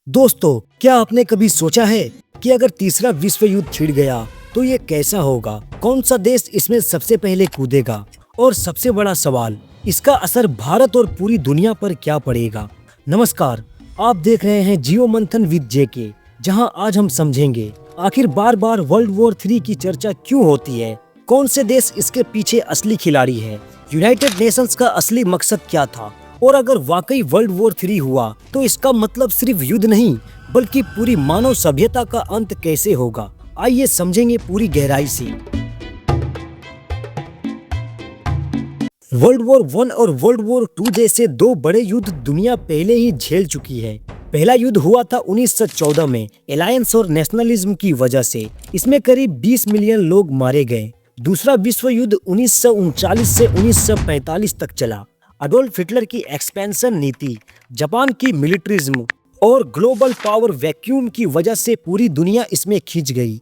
दोस्तों, क्या आपने कभी सोचा है कि अगर तीसरा विश्व युद्ध छिड़ गया तो ये कैसा होगा? कौन सा देश इसमें सबसे पहले कूदेगा? और सबसे बड़ा सवाल, इसका असर भारत और पूरी दुनिया पर क्या पड़ेगा? नमस्कार, आप देख रहे हैं जियो मंथन विद जेके, जहां आज हम समझेंगे आखिर बार बार वर्ल्ड वॉर 3 की चर्चा क्यों होती है, कौन से देश इसके पीछे असली खिलाड़ी है, यूनाइटेड नेशंस का असली मकसद क्या था, और अगर वाकई वर्ल्ड वॉर 3 हुआ तो इसका मतलब सिर्फ युद्ध नहीं बल्कि पूरी मानव सभ्यता का अंत कैसे होगा। आइए समझेंगे पूरी गहराई से। वर्ल्ड वॉर 1 और वर्ल्ड वॉर 2 जैसे दो बड़े युद्ध दुनिया पहले ही झेल चुकी है। पहला युद्ध हुआ था 1914 में एलायंस और नेशनलिज्म की वजह से। इसमें करीब 20 मिलियन लोग मारे गए। दूसरा विश्व युद्ध 1939 से 1945 तक चला। अडोल्फ हिटलर की एक्सपेंशन नीति, जापान की मिलिट्रिज्म और ग्लोबल पावर वैक्यूम की वजह से पूरी दुनिया इसमें खिंच गई।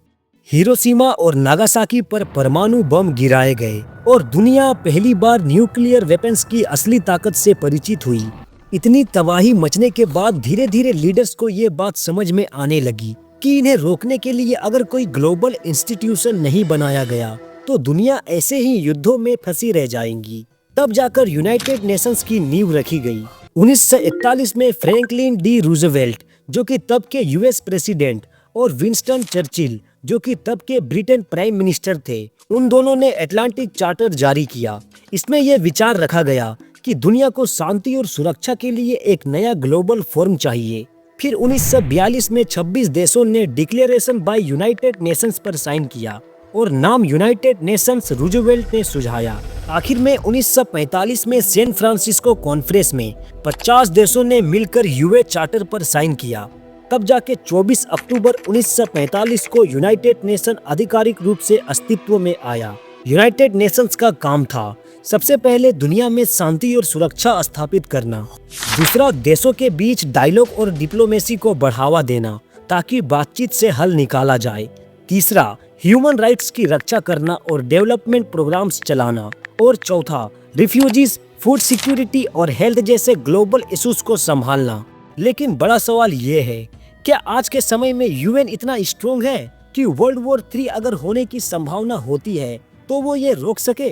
हिरोशिमा और नागासाकी पर परमाणु बम गिराए गए और दुनिया पहली बार न्यूक्लियर वेपन्स की असली ताकत से परिचित हुई। इतनी तबाही मचने के बाद धीरे धीरे लीडर्स को ये बात समझ में आने लगी कि इन्हें रोकने के लिए अगर कोई ग्लोबल इंस्टीट्यूशन नहीं बनाया गया तो दुनिया ऐसे ही युद्धों में फंसी रह जाएंगी। तब जाकर यूनाइटेड नेशंस की नींव रखी गई। 1941 में फ्रैंकलिन डी रूजवेल्ट, जो कि तब के यूएस प्रेसिडेंट, और विंस्टन चर्चिल, जो कि तब के ब्रिटेन प्राइम मिनिस्टर थे, उन दोनों ने अटलांटिक चार्टर जारी किया। इसमें यह विचार रखा गया कि दुनिया को शांति और सुरक्षा के लिए एक नया ग्लोबल फोरम चाहिए। फिर 1942 में 26 देशों ने डिक्लेरेशन बाय यूनाइटेड नेशंस पर साइन किया और नाम यूनाइटेड नेशंस रूजवेल्ट ने सुझाया। आखिर में 1945 में सैन फ्रांसिस्को कॉन्फ्रेंस में 50 देशों ने मिलकर यूए चार्टर पर साइन किया। तब जाके 24 अक्टूबर 1945 को यूनाइटेड नेशन आधिकारिक रूप से अस्तित्व में आया। यूनाइटेड नेशंस का काम था सबसे पहले दुनिया में शांति और सुरक्षा स्थापित करना। दूसरा, देशों के बीच डायलॉग और डिप्लोमेसी को बढ़ावा देना ताकि बातचीत से हल निकाला जाए। तीसरा, ह्यूमन राइट्स की रक्षा करना और डेवलपमेंट प्रोग्राम्स चलाना। और चौथा, रिफ्यूजीज, फूड सिक्योरिटी और हेल्थ जैसे ग्लोबल इश्यूज को संभालना। लेकिन बड़ा सवाल ये है, क्या आज के समय में यूएन इतना स्ट्रोंग है कि वर्ल्ड वॉर 3 अगर होने की संभावना होती है तो वो ये रोक सके?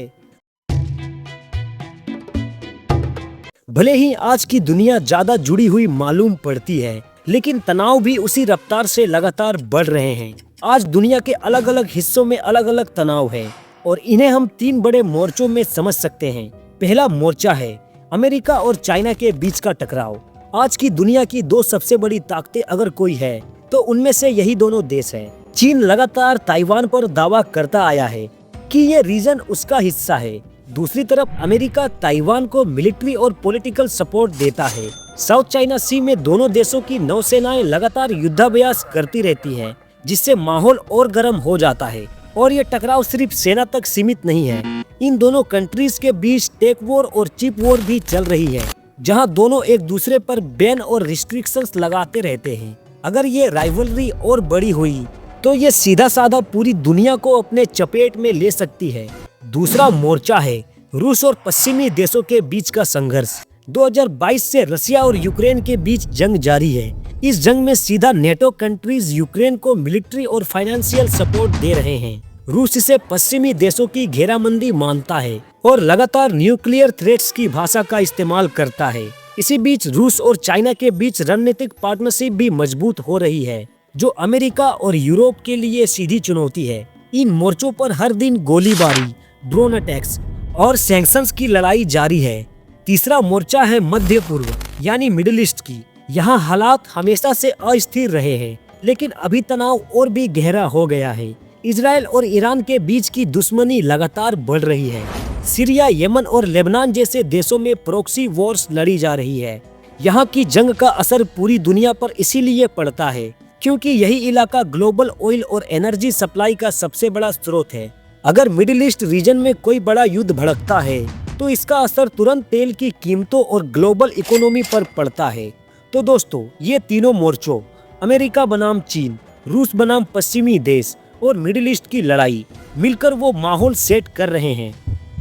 भले ही आज की दुनिया ज्यादा जुड़ी हुई मालूम पड़ती है, लेकिन तनाव भी उसी रफ्तार से लगातार बढ़ रहे हैं। आज दुनिया के अलग अलग हिस्सों में अलग अलग तनाव है और इन्हें हम 3 बड़े मोर्चों में समझ सकते हैं। पहला मोर्चा है अमेरिका और चाइना के बीच का टकराव। आज की दुनिया की 2 सबसे बड़ी ताकतें अगर कोई है तो उनमें से यही दोनों देश हैं। चीन लगातार ताइवान पर दावा करता आया है कि ये रीजन उसका हिस्सा है। दूसरी तरफ अमेरिका ताइवान को मिलिट्री और पॉलिटिकल सपोर्ट देता है। साउथ चाइना सी में दोनों देशों की नौसेनाएं लगातार युद्धाभ्यास करती रहती हैं, जिससे माहौल और गर्म हो जाता है। और ये टकराव सिर्फ सेना तक सीमित नहीं है। इन दोनों कंट्रीज के बीच टेक वॉर और चिप वॉर भी चल रही है, जहां दोनों एक दूसरे पर बैन और रिस्ट्रिक्शंस लगाते रहते हैं। अगर ये राइवलरी और बड़ी हुई तो ये सीधा साधा पूरी दुनिया को अपने चपेट में ले सकती है। दूसरा मोर्चा है रूस और पश्चिमी देशों के बीच का संघर्ष। 2022 से रसिया और यूक्रेन के बीच जंग जारी है। इस जंग में सीधा नेटो कंट्रीज यूक्रेन को मिलिट्री और फाइनेंशियल सपोर्ट दे रहे हैं। रूस इसे पश्चिमी देशों की घेराबंदी मानता है और लगातार न्यूक्लियर थ्रेट्स की भाषा का इस्तेमाल करता है। इसी बीच रूस और चाइना के बीच रणनीतिक पार्टनरशिप भी मजबूत हो रही है, जो अमेरिका और यूरोप के लिए सीधी चुनौती है। इन मोर्चों पर हर दिन गोलीबारी, ड्रोन अटैक्स और सैंक्शंस की लड़ाई जारी है। तीसरा मोर्चा है मध्य पूर्व यानी मिडिल ईस्ट की। यहाँ हालात हमेशा से अस्थिर रहे हैं, लेकिन अभी तनाव और भी गहरा हो गया है। इजराइल और ईरान के बीच की दुश्मनी लगातार बढ़ रही है। सीरिया, यमन और लेबनान जैसे देशों में प्रॉक्सी वॉर्स लड़ी जा रही है। यहाँ की जंग का असर पूरी दुनिया पर इसीलिए पड़ता है क्योंकि यही इलाका ग्लोबल ऑयल और एनर्जी सप्लाई का सबसे बड़ा स्रोत है। अगर मिडिल ईस्ट रीजन में कोई बड़ा युद्ध भड़कता है तो इसका असर तुरंत तेल की कीमतों और ग्लोबल इकोनॉमी पर पड़ता है। तो दोस्तों, ये तीनों मोर्चों, अमेरिका बनाम चीन, रूस बनाम पश्चिमी देश और मिडिल ईस्ट की लड़ाई मिलकर वो माहौल सेट कर रहे हैं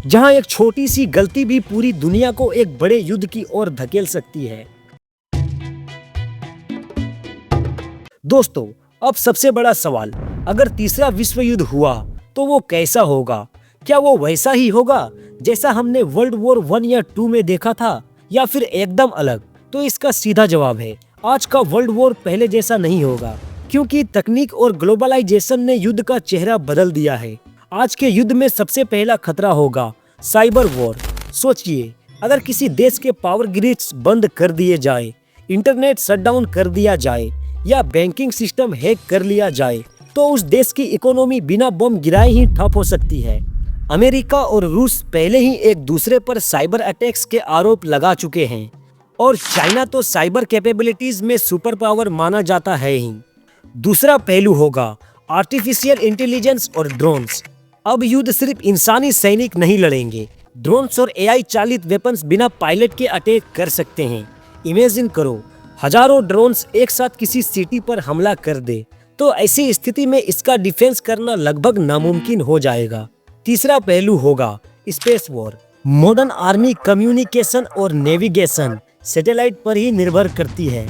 जहां एक छोटी सी गलती भी पूरी दुनिया को एक बड़े युद्ध की ओर धकेल सकती है। दोस्तों, अब सबसे बड़ा सवाल, अगर तीसरा विश्व युद्ध हुआ तो वो कैसा होगा? क्या वो वैसा ही होगा जैसा हमने वर्ल्ड वॉर 1 या 2 में देखा था, या फिर एकदम अलग? तो इसका सीधा जवाब है, आज का वर्ल्ड वॉर पहले जैसा नहीं होगा, क्योंकि तकनीक और ग्लोबलाइजेशन ने युद्ध का चेहरा बदल दिया है। आज के युद्ध में सबसे पहला खतरा होगा साइबर वॉर। सोचिए, अगर किसी देश के पावर ग्रिड्स बंद कर दिए जाए, इंटरनेट शटडाउन कर दिया जाए या बैंकिंग सिस्टम हैक कर लिया जाए, तो उस देश की इकोनॉमी बिना बम गिराए ही ठप हो सकती है। अमेरिका और रूस पहले ही एक दूसरे पर साइबर अटैक्स के आरोप लगा चुके हैं, और चाइना तो साइबर कैपेबिलिटीज में सुपर पावर माना जाता है ही। दूसरा पहलू होगा आर्टिफिशियल इंटेलिजेंस और ड्रोन्स। अब युद्ध सिर्फ इंसानी सैनिक नहीं लड़ेंगे, ड्रोन्स और एआई चालित वेपन्स बिना पायलट के अटैक कर सकते हैं। इमेजिन करो, हजारों ड्रोन्स एक साथ किसी सिटी पर हमला कर दे, तो ऐसी स्थिति में इसका डिफेंस करना लगभग नामुमकिन हो जाएगा। तीसरा पहलू होगा space war. Modern army communication और नेविगेशन सैटेलाइट पर ही निर्भर करती है।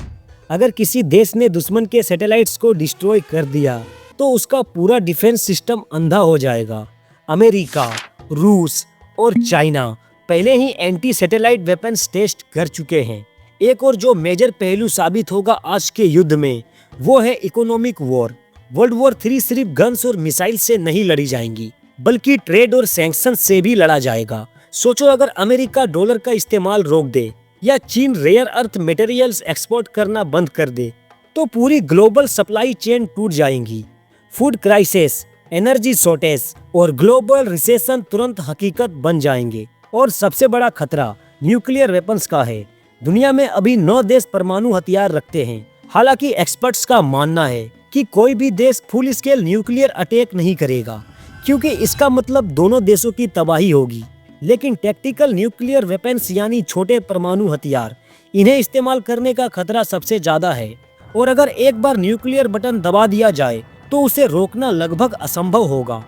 अगर किसी देश ने दुश्मन के सैटेलाइट्स को डिस्ट्रॉय कर दिया तो उसका पूरा डिफेंस सिस्टम अंधा हो जाएगा। अमेरिका, रूस और चाइना पहले ही एंटी सैटेलाइट वेपन्स टेस्ट कर चुके हैं। एक और जो मेजर पहलू साबित होगा आज के युद्ध में, वो है इकोनॉमिक वॉर। वर्ल्ड वॉर 3 सिर्फ गन्स और मिसाइल से नहीं लड़ी जाएंगी, बल्कि ट्रेड और सैंक्शन से भी लड़ा जाएगा। सोचो, अगर अमेरिका डॉलर का इस्तेमाल रोक दे या चीन रेयर अर्थ मटेरियल्स एक्सपोर्ट करना बंद कर दे, तो पूरी ग्लोबल सप्लाई चेन टूट जाएंगी। फूड क्राइसिस, एनर्जी शॉर्टेज और ग्लोबल रिसेशन तुरंत हकीकत बन जाएंगे। और सबसे बड़ा खतरा न्यूक्लियर वेपन्स का है। दुनिया में अभी 9 देश परमाणु हथियार रखते हैं। हालांकि एक्सपर्ट्स का मानना है कि कोई भी देश फुल स्केल न्यूक्लियर अटैक नहीं करेगा, क्योंकि इसका मतलब दोनों देशों की तबाही होगी। लेकिन टैक्टिकल न्यूक्लियर वेपन्स यानी छोटे परमाणु हथियार, इन्हें इस्तेमाल करने का खतरा सबसे ज्यादा है। और अगर एक बार न्यूक्लियर बटन दबा दिया जाए तो उसे रोकना लगभग असंभव होगा।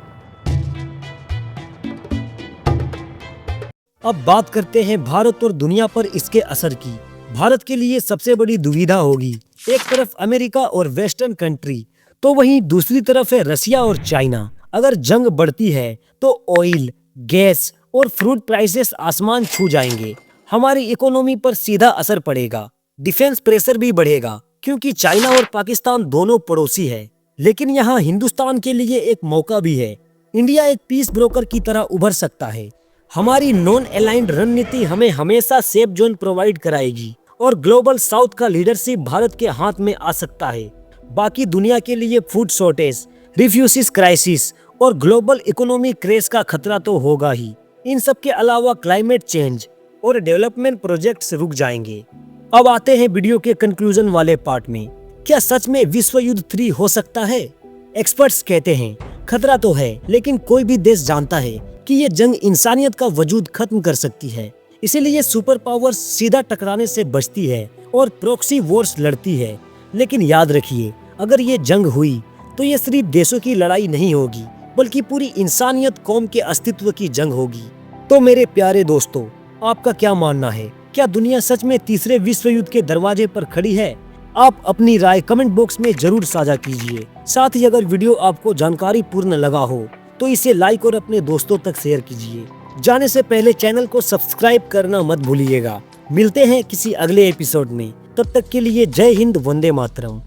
अब बात करते हैं भारत और दुनिया पर इसके असर की। भारत के लिए सबसे बड़ी दुविधा होगी, एक तरफ अमेरिका और वेस्टर्न कंट्री, तो वहीं दूसरी तरफ है रसिया और चाइना। अगर जंग बढ़ती है तो ऑयल, गैस और फ्रूट प्राइसेस आसमान छू जाएंगे। हमारी इकोनॉमी पर सीधा असर पड़ेगा। डिफेंस प्रेशर भी बढ़ेगा, क्योंकि चाइना और पाकिस्तान दोनों पड़ोसी है। लेकिन यहाँ हिंदुस्तान के लिए एक मौका भी है। इंडिया एक पीस ब्रोकर की तरह उभर सकता है। हमारी नॉन अलाइंड रणनीति हमें हमेशा सेफ जोन प्रोवाइड कराएगी, और ग्लोबल साउथ का लीडरशिप भारत के हाथ में आ सकता है। बाकी दुनिया के लिए फूड शॉर्टेज, रिफ्यूजीज क्राइसिस और ग्लोबल इकोनॉमिक क्रेश का खतरा तो होगा ही। इन सब के अलावा क्लाइमेट चेंज और डेवलपमेंट प्रोजेक्ट्स रुक जाएंगे। अब आते हैं वीडियो के कंक्लूजन वाले पार्ट में। क्या सच में विश्व युद्ध 3 हो सकता है? एक्सपर्ट्स कहते हैं खतरा तो है, लेकिन कोई भी देश जानता है कि ये जंग इंसानियत का वजूद खत्म कर सकती है। इसीलिए सुपर पावर्स सीधा टकराने से बचती है और प्रॉक्सी वॉर्स लड़ती है। लेकिन याद रखिए, अगर ये जंग हुई तो ये सिर्फ देशों की लड़ाई नहीं होगी, बल्कि पूरी इंसानियत कौम के अस्तित्व की जंग होगी। तो मेरे प्यारे दोस्तों, आपका क्या मानना है? क्या दुनिया सच में तीसरे विश्व युद्ध के दरवाजे पर खड़ी है? आप अपनी राय कमेंट बॉक्स में जरूर साझा कीजिए। साथ ही अगर वीडियो आपको जानकारी पूर्ण लगा हो तो इसे लाइक और अपने दोस्तों तक शेयर कीजिए। जाने से पहले चैनल को सब्सक्राइब करना मत भूलिएगा। मिलते हैं किसी अगले एपिसोड में, तब तक के लिए जय हिंद, वंदे मातरम।